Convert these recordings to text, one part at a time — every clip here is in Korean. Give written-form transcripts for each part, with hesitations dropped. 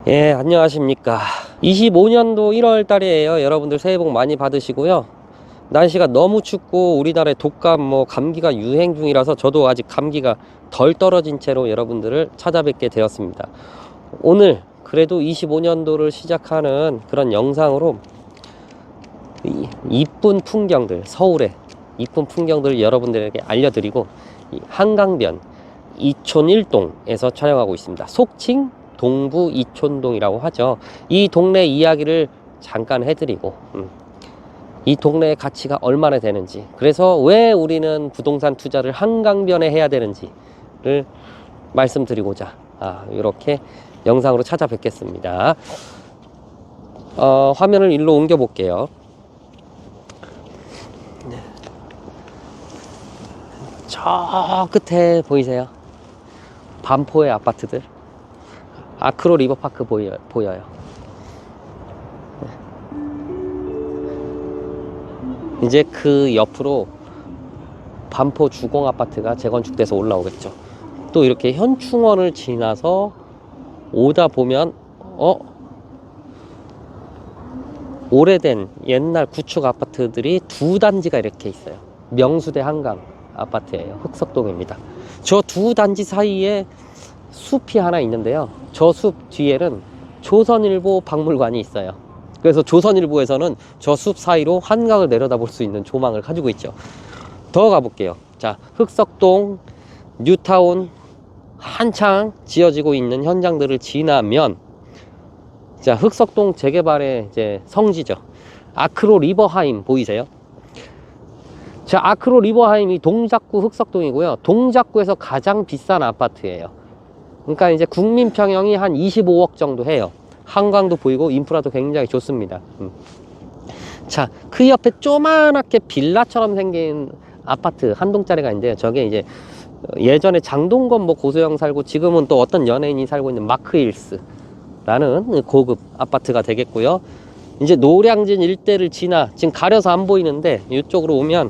예, 안녕하십니까. 25년도 1월 달이에요. 여러분들 새해 복 많이 받으시고요. 날씨가 너무 춥고 우리나라에 독감, 감기가 유행 중이라서 저도 아직 감기가 덜 떨어진 채로 여러분들을 찾아뵙게 되었습니다. 오늘 그래도 25년도를 시작하는 그런 영상으로 이쁜 풍경들, 서울의 이쁜 풍경들을 여러분들에게 알려드리고, 한강변 이촌 1동에서 촬영하고 있습니다. 속칭 동부 이촌동이라고 하죠. 이 동네 이야기를 잠깐 해드리고, 이 동네의 가치가 얼마나 되는지, 그래서 왜 우리는 부동산 투자를 한강변에 해야 되는지를 말씀드리고자 이렇게 영상으로 찾아뵙겠습니다. 화면을 일로 옮겨 볼게요. 저 끝에 보이세요? 반포의 아파트들, 아크로 리버파크 보여요. 이제 그 옆으로 반포 주공 아파트가 재건축돼서 올라오겠죠. 또 이렇게 현충원을 지나서 오다 보면 오래된 옛날 구축 아파트들이 두 단지가 이렇게 있어요. 명수대 한강 아파트예요. 흑석동입니다. 저 두 단지 사이에 숲이 하나 있는데요. 저 숲 뒤에는 조선일보 박물관이 있어요. 그래서 조선일보에서는 저 숲 사이로 한강을 내려다볼 수 있는 조망을 가지고 있죠. 더 가볼게요. 자, 흑석동, 뉴타운 한창 지어지고 있는 현장들을 지나면, 자, 흑석동 재개발의 이제 성지죠. 아크로 리버하임 보이세요? 자, 아크로 리버하임이 동작구 흑석동이고요. 동작구에서 가장 비싼 아파트예요. 그러니까 이제 국민평형이 한 25억 정도 해요. 한강도 보이고 인프라도 굉장히 좋습니다. 자, 그 옆에 조그맣게 빌라처럼 생긴 아파트 한 동짜리가 있는데요. 저게 이제 예전에 장동건 고소영 살고 지금은 또 어떤 연예인이 살고 있는 마크힐스라는 고급 아파트가 되겠고요. 이제 노량진 일대를 지나, 지금 가려서 안 보이는데 이쪽으로 오면,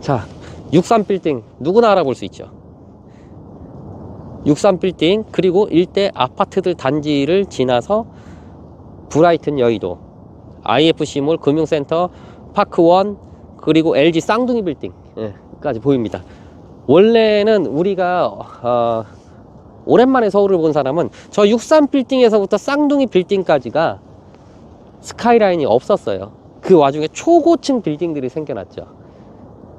자, 63빌딩 누구나 알아볼 수 있죠. 63빌딩, 그리고 일대 아파트들 단지를 지나서 브라이튼 여의도, IFC몰 금융센터, 파크원, 그리고 LG 쌍둥이 빌딩까지 보입니다. 원래는 우리가 오랜만에 서울을 본 사람은 저 63빌딩에서부터 쌍둥이 빌딩까지가 스카이라인이 없었어요. 그 와중에 초고층 빌딩들이 생겨났죠.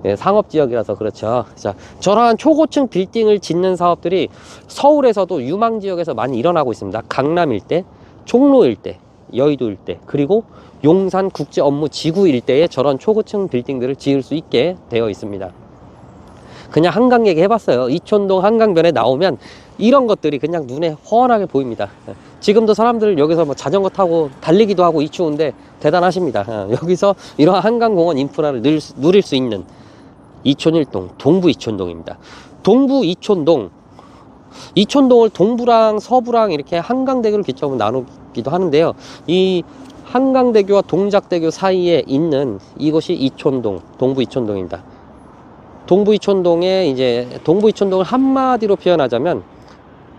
예, 상업지역이라서 그렇죠. 자, 저러한 초고층 빌딩을 짓는 사업들이 서울에서도 유망지역에서 많이 일어나고 있습니다. 강남 일대, 종로 일대, 여의도 일대, 그리고 용산 국제업무지구 일대에 저런 초고층 빌딩들을 지을 수 있게 되어 있습니다. 그냥 한강 얘기 해봤어요. 이촌동 한강변에 나오면 이런 것들이 그냥 눈에 훤하게 보입니다. 지금도 사람들 여기서 자전거 타고 달리기도 하고 이 추운데 대단하십니다. 여기서 이러한 한강공원 인프라를 누릴 수 있는 이촌 1동, 동부 이촌동입니다. 동부 이촌동, 이촌동을 동부랑 서부랑 이렇게 한강대교를 기점으로 나누기도 하는데요. 이 한강대교와 동작대교 사이에 있는 이곳이 이촌동, 동부 이촌동입니다. 동부 이촌동에 이제 동부 이촌동을 한마디로 표현하자면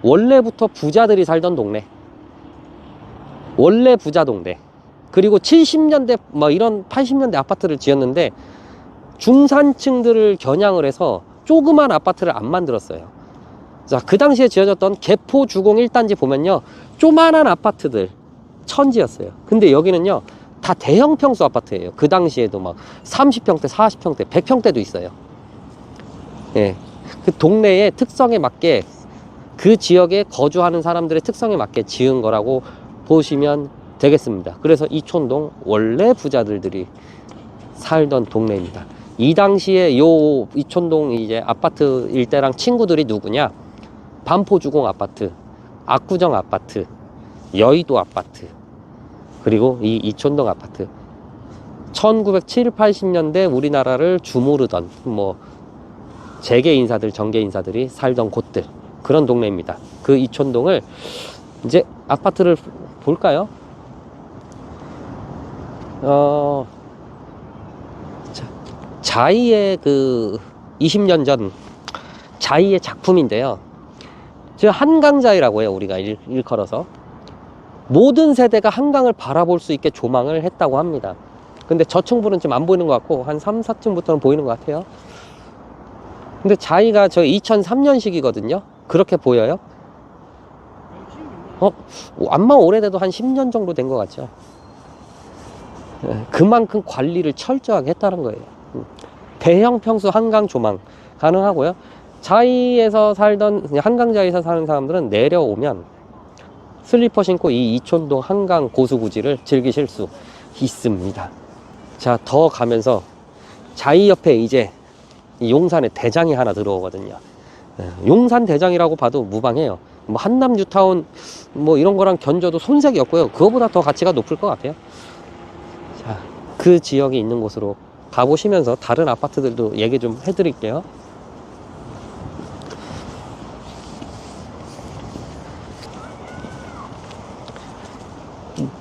원래부터 부자들이 살던 동네, 원래 부자 동네. 그리고 70년대 이런 80년대 아파트를 지었는데 중산층들을 겨냥을 해서 조그만 아파트를 안 만들었어요. 자, 그 당시에 지어졌던 개포 주공 1단지 보면요, 조만한 아파트들 천지였어요. 근데 여기는요 다 대형 평수 아파트예요. 그 당시에도 30평대, 40평대, 100평대도 있어요. 예, 그 동네의 특성에 맞게, 그 지역에 거주하는 사람들의 특성에 맞게 지은 거라고 보시면 되겠습니다. 그래서 이촌동 원래 부자들이 살던 동네입니다. 이 당시에 요 이촌동 이제 아파트 일대랑 친구들이 누구냐? 반포주공 아파트, 압구정 아파트, 여의도 아파트, 그리고 이 이촌동 아파트. 1970, 80년대 우리나라를 주무르던 재계 인사들, 정계 인사들이 살던 곳들, 그런 동네입니다. 그 이촌동을 이제 아파트를 볼까요? 자이의 그 20년 전 자이의 작품인데요. 즉 한강자이라고 해요. 우리가 일컬어서 모든 세대가 한강을 바라볼 수 있게 조망을 했다고 합니다. 근데 저층부는 지금 안 보이는 것 같고 한 3, 4층부터는 보이는 것 같아요. 근데 자이가 저 2003년식이거든요. 그렇게 보여요? 암만 오래돼도 한 10년 정도 된 것 같죠. 그만큼 관리를 철저하게 했다는 거예요. 대형 평수 한강 조망 가능하고요. 자이에서 살던, 한강자이에서 사는 사람들은 내려오면 슬리퍼 신고 이 이촌동 한강 고수부지를 즐기실 수 있습니다. 자, 더 가면서 자이 옆에 이제 용산에 대장이 하나 들어오거든요. 용산 대장이라고 봐도 무방해요. 뭐 한남 뉴타운 뭐 이런 거랑 견줘도 손색이 없고요. 그거보다 더 가치가 높을 것 같아요. 자, 그 지역이 있는 곳으로 가보시면서 다른 아파트들도 얘기 좀 해드릴게요.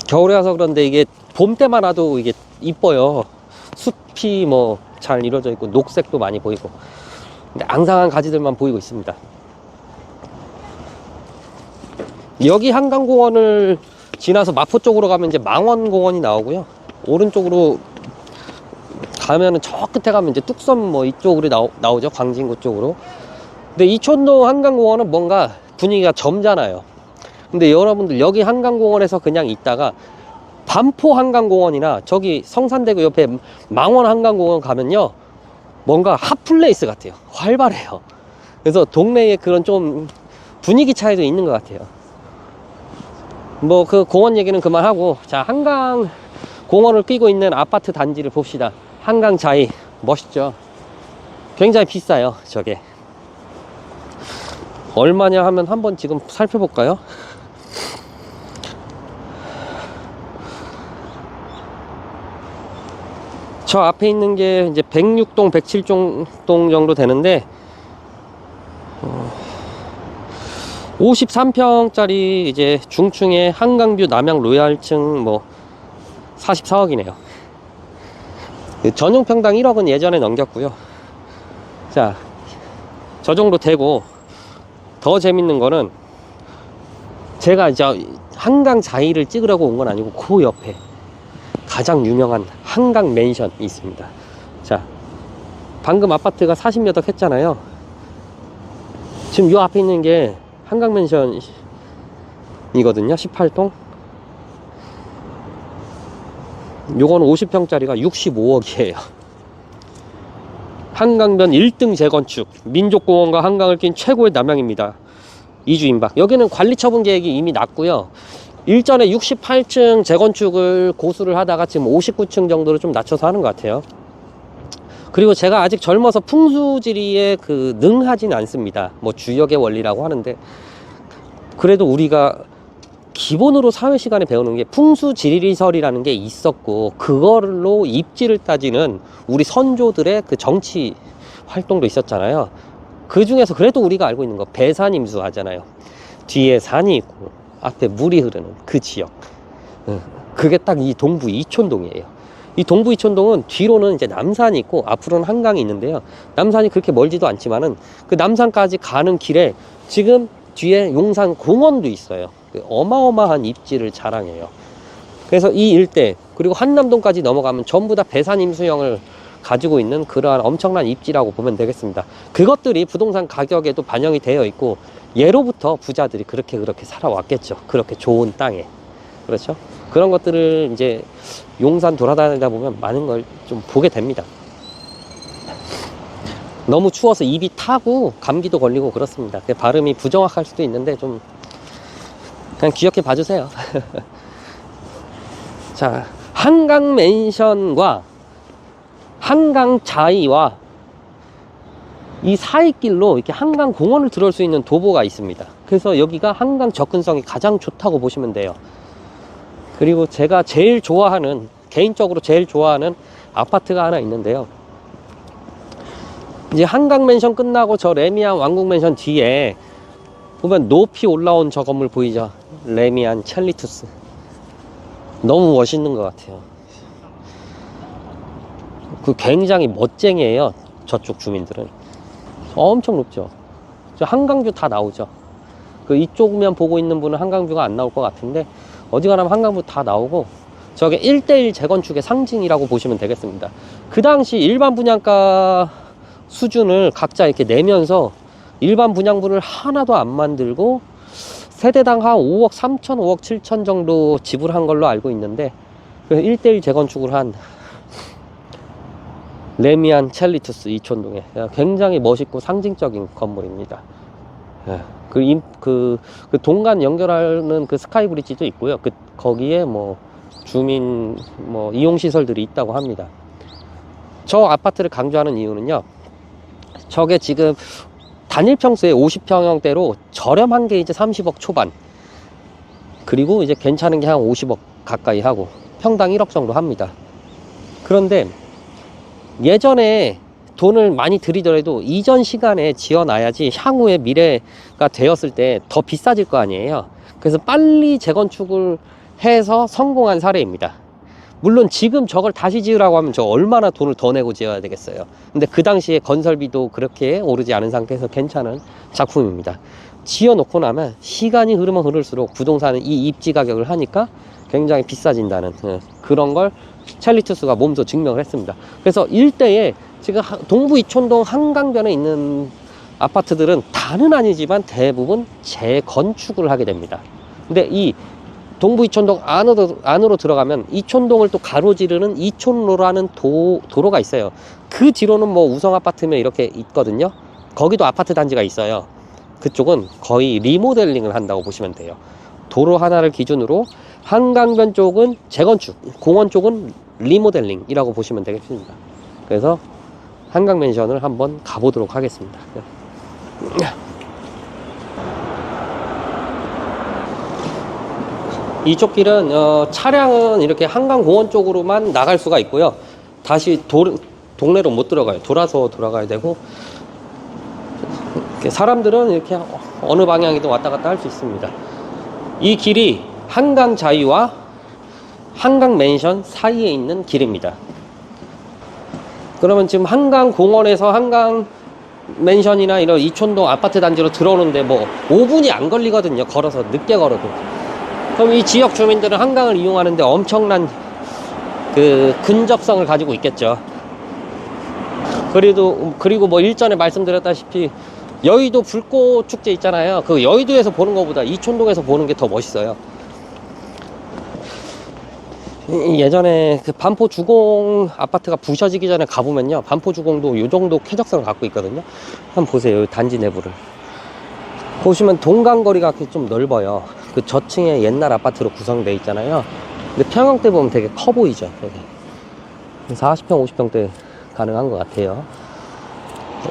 겨울에 와서 그런데 이게 봄 때만 와도 이게 이뻐요. 숲이 뭐 잘 이루어져 있고 녹색도 많이 보이고, 근데 앙상한 가지들만 보이고 있습니다. 여기 한강공원을 지나서 마포 쪽으로 가면 이제 망원공원이 나오고요. 오른쪽으로 가면은 저 끝에 가면 이제 뚝섬 뭐 이쪽으로 나오죠. 광진구 쪽으로. 근데 이촌동 한강공원은 뭔가 분위기가 젊잖아요. 근데 여러분들 여기 한강공원에서 그냥 있다가 반포 한강공원이나 저기 성산대교 옆에 망원 한강공원 가면요, 뭔가 핫플레이스 같아요. 활발해요. 그래서 동네에 그런 좀 분위기 차이도 있는 것 같아요. 뭐 그 공원 얘기는 그만하고, 자, 한강 공원을 끼고 있는 아파트 단지를 봅시다. 한강자이 멋있죠. 굉장히 비싸요. 저게 얼마냐 하면 한번 지금 살펴볼까요? 저 앞에 있는 게 이제 106동, 107동 정도 되는데 53평짜리 이제 중층의 한강뷰 남양 로얄층 뭐 44억이네요. 전용 평당 1억은 예전에 넘겼고요. 자, 저 정도 되고, 더 재밌는 거는 제가 이제 한강 자이를 찍으려고 온 건 아니고 그 옆에 가장 유명한 한강 맨션이 있습니다. 자, 방금 아파트가 40몇 억 했잖아요. 지금 요 앞에 있는 게 한강 맨션이거든요. 18동. 요거는 50평짜리가 65억이에요. 한강변 1등 재건축, 민족공원과 한강을 낀 최고의 남양입니다. 2주 임박. 여기는 관리처분 계획이 이미 났고요. 일전에 68층 재건축을 고수를 하다가 지금 59층 정도로 좀 낮춰서 하는 것 같아요. 그리고 제가 아직 젊어서 풍수지리에 능하진 않습니다. 뭐 주역의 원리라고 하는데, 그래도 우리가 기본으로 사회 시간에 배우는 게 풍수지리설이라는 게 있었고, 그걸로 입지를 따지는 우리 선조들의 그 정치 활동도 있었잖아요. 그 중에서 그래도 우리가 알고 있는 거 배산임수 하잖아요. 뒤에 산이 있고 앞에 물이 흐르는 그 지역, 그게 딱 이 동부 이촌동이에요. 이 동부 이촌동은 뒤로는 이제 남산이 있고 앞으로는 한강이 있는데요. 남산이 그렇게 멀지도 않지만은 그 남산까지 가는 길에 지금 뒤에 용산 공원도 있어요. 어마어마한 입지를 자랑해요. 그래서 이 일대, 그리고 한남동까지 넘어가면 전부 다 배산임수형을 가지고 있는 그러한 엄청난 입지라고 보면 되겠습니다. 그것들이 부동산 가격에도 반영이 되어 있고, 예로부터 부자들이 그렇게 살아왔겠죠. 그렇게 좋은 땅에. 그렇죠? 그런 것들을 이제 용산 돌아다니다 보면 많은 걸 좀 보게 됩니다. 너무 추워서 입이 타고 감기도 걸리고 그렇습니다. 발음이 부정확할 수도 있는데 좀 그냥 귀엽게 봐주세요. 자, 한강 맨션과 한강 자이와 이 사이길로 이렇게 한강 공원을 들어올 수 있는 도보가 있습니다. 그래서 여기가 한강 접근성이 가장 좋다고 보시면 돼요. 그리고 제가 개인적으로 제일 좋아하는 아파트가 하나 있는데요. 이제 한강 맨션 끝나고 저 레미안 왕국 맨션 뒤에 보면 높이 올라온 저 건물 보이죠? 레미안 첼리투스. 너무 멋있는 것 같아요. 굉장히 멋쟁이에요. 저쪽 주민들은 엄청 높죠. 저 한강뷰 다 나오죠. 그 이쪽면 보고 있는 분은 한강뷰가 안 나올 것 같은데 어지간하면 한강뷰 다 나오고, 저게 1대1 재건축의 상징이라고 보시면 되겠습니다. 그 당시 일반 분양가 수준을 각자 이렇게 내면서 일반 분양분을 하나도 안 만들고 세대당 한 5억 3천, 5억 7천 정도 지불한 걸로 알고 있는데, 1대1 재건축을 한 레미안 첼리투스 이촌동에 굉장히 멋있고 상징적인 건물입니다. 그 동간 연결하는 그 스카이 브릿지도 있고요. 거기에 뭐 주민 뭐 이용 시설들이 있다고 합니다. 저 아파트를 강조하는 이유는요, 저게 지금 단일 평수에 50평형대로 저렴한 게 이제 30억 초반, 그리고 이제 괜찮은 게 한 50억 가까이 하고 평당 1억 정도 합니다. 그런데 예전에 돈을 많이 들이더라도 이전 시간에 지어놔야지 향후에 미래가 되었을 때 더 비싸질 거 아니에요. 그래서 빨리 재건축을 해서 성공한 사례입니다. 물론 지금 저걸 다시 지으라고 하면 저 얼마나 돈을 더 내고 지어야 되겠어요. 근데 그 당시에 건설비도 그렇게 오르지 않은 상태에서 괜찮은 작품입니다. 지어 놓고 나면 시간이 흐르면 흐를수록 부동산은 이 입지 가격을 하니까 굉장히 비싸진다는 그런 걸 첼리투스가 몸소 증명을 했습니다. 그래서 일대에 지금 동부 이촌동 한강변에 있는 아파트들은 다는 아니지만 대부분 재건축을 하게 됩니다. 근데 이 동부 이촌동 안으로 들어가면 이촌동을 또 가로지르는 이촌로라는 도로가 있어요. 그 뒤로는 뭐 우성 아파트면 이렇게 있거든요. 거기도 아파트 단지가 있어요. 그쪽은 거의 리모델링을 한다고 보시면 돼요. 도로 하나를 기준으로 한강변 쪽은 재건축, 공원 쪽은 리모델링이라고 보시면 되겠습니다. 그래서 한강맨션을 한번 가보도록 하겠습니다. 이쪽 길은 차량은 이렇게 한강공원 쪽으로만 나갈 수가 있고요. 다시 동네로 못 들어가요. 돌아서 들어가야 되고, 사람들은 이렇게 어느 방향이든 왔다 갔다 할 수 있습니다. 이 길이 한강자유와 한강맨션 사이에 있는 길입니다. 그러면 지금 한강공원에서 한강맨션이나 이런 이촌동 아파트 단지로 들어오는데 뭐 5분이 안 걸리거든요. 걸어서, 늦게 걸어도. 그럼 이 지역 주민들은 한강을 이용하는데 엄청난 그 근접성을 가지고 있겠죠. 그리고 뭐 일전에 말씀드렸다시피 여의도 불꽃 축제 있잖아요. 그 여의도에서 보는 것보다 이촌동에서 보는 게 더 멋있어요. 예전에 그 반포 주공 아파트가 부셔지기 전에 가보면요, 반포 주공도 요 정도 쾌적성을 갖고 있거든요. 한번 보세요. 단지 내부를 보시면 동간거리가 좀 넓어요. 그 저층에 옛날 아파트로 구성되어 있잖아요. 근데 평형대 보면 되게 커 보이죠. 되게 40평 50평대 가능한 것 같아요.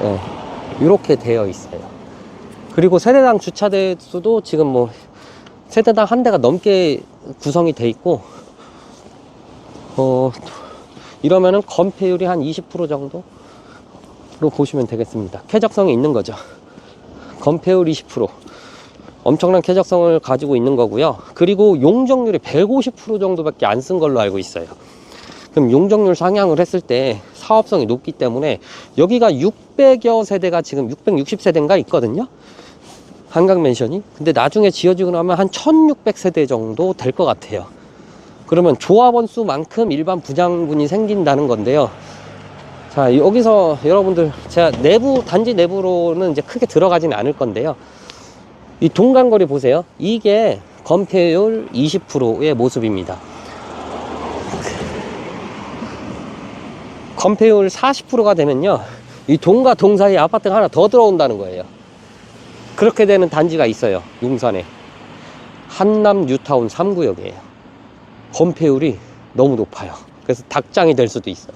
네, 이렇게 되어 있어요. 그리고 세대당 주차 대수도 지금 뭐 세대당 한 대가 넘게 구성이 돼 있고, 이러면은 건폐율이 한 20% 정도로 보시면 되겠습니다. 쾌적성이 있는 거죠. 건폐율 20%. 엄청난 쾌적성을 가지고 있는 거고요. 그리고 용적률이 150% 정도밖에 안 쓴 걸로 알고 있어요. 그럼 용적률 상향을 했을 때 사업성이 높기 때문에 여기가 600여 세대가 지금 660세대인가 있거든요. 한강맨션이. 근데 나중에 지어지고 나면 한 1600세대 정도 될 것 같아요. 그러면 조합원 수만큼 일반 분양분이 생긴다는 건데요. 자, 여기서 여러분들 제가 단지 내부로는 이제 크게 들어가지는 않을 건데요. 이 동간거리 보세요. 이게 건폐율 20%의 모습입니다. 건폐율 40%가 되면요, 이 동과 동 사이에 아파트가 하나 더 들어온다는 거예요. 그렇게 되는 단지가 있어요. 용산에 한남 뉴타운 3구역이에요. 건폐율이 너무 높아요. 그래서 닭장이 될 수도 있어요.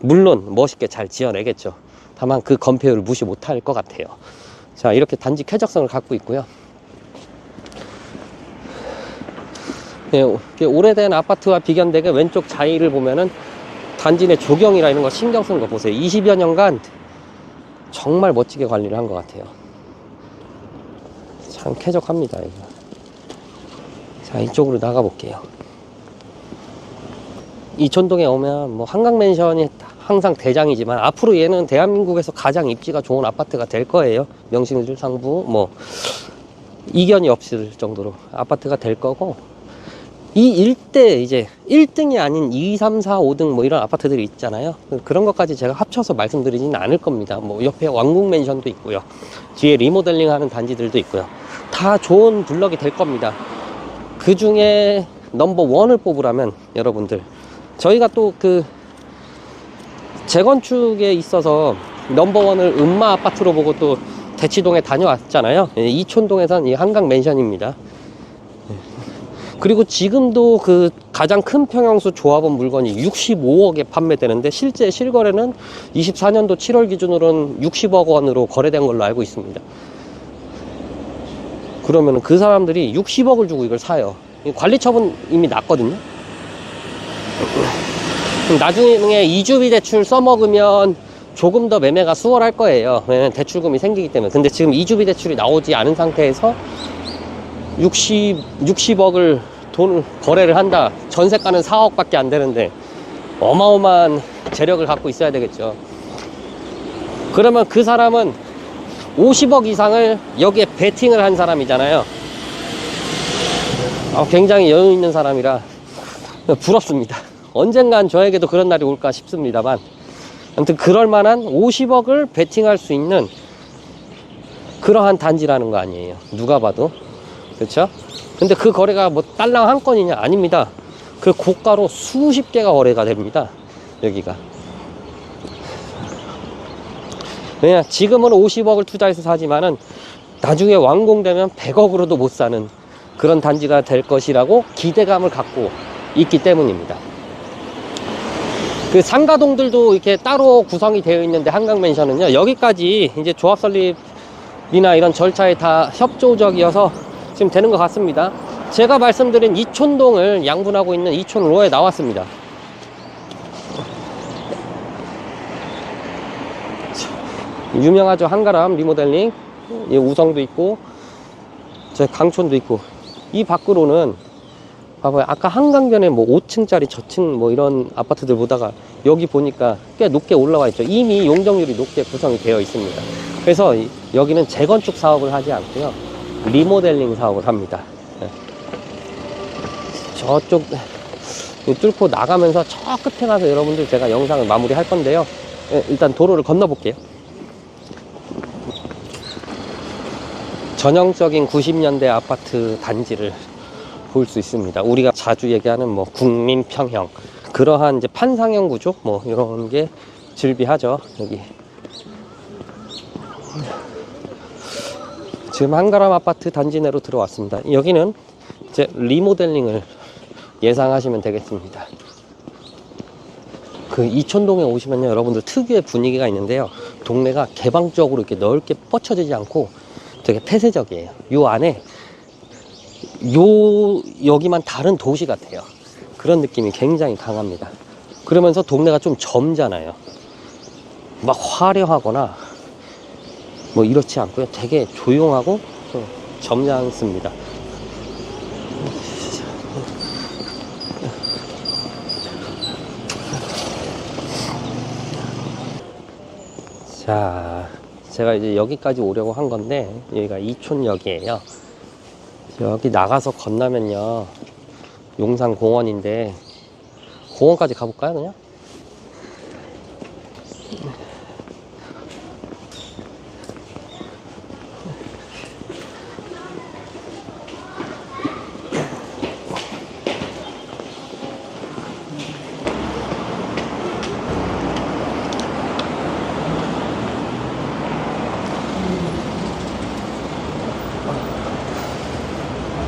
물론 멋있게 잘 지어내겠죠. 다만 그 건폐율을 무시 못할 것 같아요. 자, 이렇게 단지 쾌적성을 갖고 있고요. 네, 오래된 아파트와 비견되게 왼쪽 자리를 보면은 단지 내 조경이라 이런 거 신경 쓰는 거 보세요. 20여 년간 정말 멋지게 관리를 한 것 같아요. 참 쾌적합니다, 이거. 자, 이쪽으로 나가 볼게요. 이촌동에 오면 뭐 한강맨션이 항상 대장이지만 앞으로 얘는 대한민국에서 가장 입지가 좋은 아파트가 될 거예요. 명신줄 상부 뭐 이견이 없을 정도로 아파트가 될 거고, 이 일대 이제 1등이 아닌 2, 3, 4, 5등 뭐 이런 아파트들이 있잖아요. 그런 것까지 제가 합쳐서 말씀드리지는 않을 겁니다. 뭐 옆에 왕국맨션도 있고요, 뒤에 리모델링 하는 단지들도 있고요. 다 좋은 블럭이 될 겁니다. 그 중에 넘버 원을 뽑으라면 여러분들, 저희가 또 그 재건축에 있어서 넘버 원을 음마 아파트로 보고 또 대치동에 다녀왔잖아요. 이촌동에선 이 한강맨션입니다. 그리고 지금도 그 가장 큰 평형수 조합원 물건이 65억에 판매되는데, 실제 실거래는 24년도 7월 기준으로는 60억 원으로 거래된 걸로 알고 있습니다. 그러면 그 사람들이 60억을 주고 이걸 사요. 관리 처분 이미 났거든요. 나중에 이주비 대출 써먹으면 조금 더 매매가 수월할 거예요. 왜냐면 대출금이 생기기 때문에. 근데 지금 이주비 대출이 나오지 않은 상태에서 60억을 돈을 거래를 한다. 전세가는 4억 밖에 안 되는데 어마어마한 재력을 갖고 있어야 되겠죠. 그러면 그 사람은 50억 이상을 여기에 베팅을 한 사람이잖아요. 굉장히 여유 있는 사람이라 부럽습니다. 언젠간 저에게도 그런 날이 올까 싶습니다만, 아무튼 그럴 만한 50억을 베팅할 수 있는 그러한 단지라는 거 아니에요, 누가 봐도. 그렇죠? 근데 그 거래가 뭐 딸랑 한 건이냐? 아닙니다. 그 고가로 수십 개가 거래가 됩니다, 여기가. 왜냐, 지금은 50억을 투자해서 사지만은 나중에 완공되면 100억으로도 못 사는 그런 단지가 될 것이라고 기대감을 갖고 있기 때문입니다. 그 상가동들도 이렇게 따로 구성이 되어 있는데, 한강맨션은요, 여기까지 이제 조합 설립이나 이런 절차에 다 협조적이어서 지금 되는 것 같습니다. 제가 말씀드린 이촌동을 양분하고 있는 이촌로에 나왔습니다. 유명하죠, 한가람 리모델링. 우성도 있고 저 강촌도 있고. 이 밖으로는 봐봐요, 아까 한강변에 뭐 5층짜리 저층 뭐 이런 아파트들 보다가 여기 보니까 꽤 높게 올라와 있죠. 이미 용적률이 높게 구성이 되어 있습니다. 그래서 여기는 재건축 사업을 하지 않고요, 리모델링 사업을 합니다. 저쪽 뚫고 나가면서 저 끝에 가서 여러분들 제가 영상을 마무리 할 건데요, 일단 도로를 건너 볼게요. 전형적인 90년대 아파트 단지를 볼 수 있습니다. 우리가 자주 얘기하는 뭐 국민평형, 그러한 이제 판상형 구조 뭐 이런 게 즐비하죠. 여기 지금 한가람 아파트 단지 내로 들어왔습니다. 여기는 이제 리모델링을 예상하시면 되겠습니다. 그 이촌동에 오시면요, 여러분들 특유의 분위기가 있는데요, 동네가 개방적으로 이렇게 넓게 뻗쳐지지 않고 되게 폐쇄적이에요. 요 안에 여기만 다른 도시 같아요. 그런 느낌이 굉장히 강합니다. 그러면서 동네가 좀 젊잖아요. 막 화려하거나 뭐 이렇지 않고요, 되게 조용하고 점잖습니다. 자, 제가 이제 여기까지 오려고 한 건데, 여기가 이촌역이에요. 여기 나가서 건너면요, 용산공원인데, 공원까지 가볼까요, 그냥?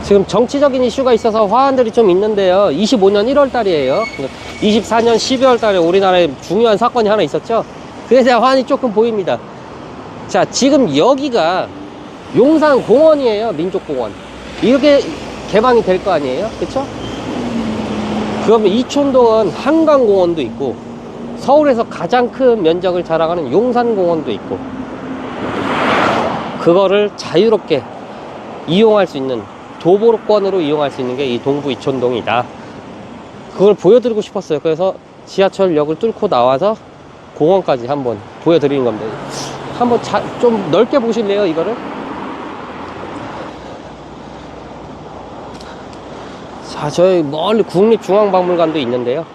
지금 정치적인 이슈가 있어서 화환들이 좀 있는데요, 25년 1월 달이에요. 24년 12월 달에 우리나라에 중요한 사건이 하나 있었죠. 그래서 화환이 조금 보입니다. 자, 지금 여기가 용산공원이에요. 민족공원. 이렇게 개방이 될 거 아니에요, 그쵸? 그러면 이촌동은 한강공원도 있고, 서울에서 가장 큰 면적을 자랑하는 용산공원도 있고, 그거를 자유롭게 이용할 수 있는, 도보권으로 이용할 수 있는 게 이 동부 이촌동이다. 그걸 보여드리고 싶었어요. 그래서 지하철역을 뚫고 나와서 공원까지 한번 보여드리는 겁니다. 한번 좀 넓게 보실래요, 이거를? 자, 저희 멀리 국립중앙박물관도 있는데요.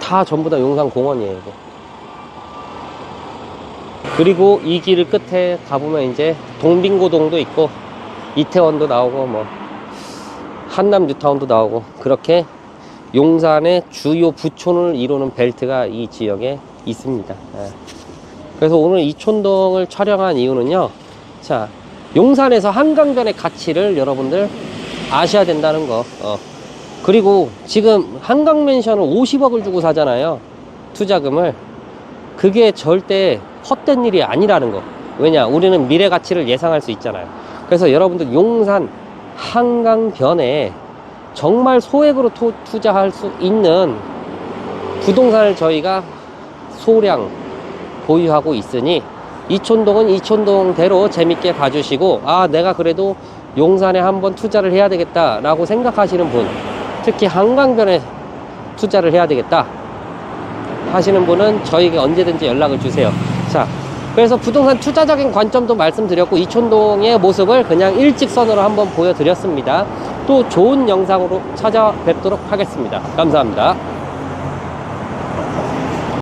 다 전부 다 용산공원이에요, 이거. 그리고 이 길 끝에 가보면 이제 동빙고동도 있고, 이태원도 나오고, 뭐, 한남 뉴타운도 나오고, 그렇게 용산의 주요 부촌을 이루는 벨트가 이 지역에 있습니다. 예. 그래서 오늘 이촌동을 촬영한 이유는요, 자, 용산에서 한강변의 가치를 여러분들 아셔야 된다는 거. 그리고 지금 한강맨션을 50억을 주고 사잖아요, 투자금을. 그게 절대 헛된 일이 아니라는 거. 왜냐, 우리는 미래 가치를 예상할 수 있잖아요. 그래서 여러분들 용산 한강변에 정말 소액으로 투자할 수 있는 부동산을 저희가 소량 보유하고 있으니, 이촌동은 이촌동대로 재밌게 봐주시고, 아, 내가 그래도 용산에 한번 투자를 해야 되겠다 라고 생각하시는 분, 특히 한강변에 투자를 해야 되겠다 하시는 분은 저에게 언제든지 연락을 주세요. 자, 그래서 부동산 투자적인 관점도 말씀드렸고, 이촌동의 모습을 그냥 일직선으로 한번 보여드렸습니다. 또 좋은 영상으로 찾아뵙도록 하겠습니다. 감사합니다.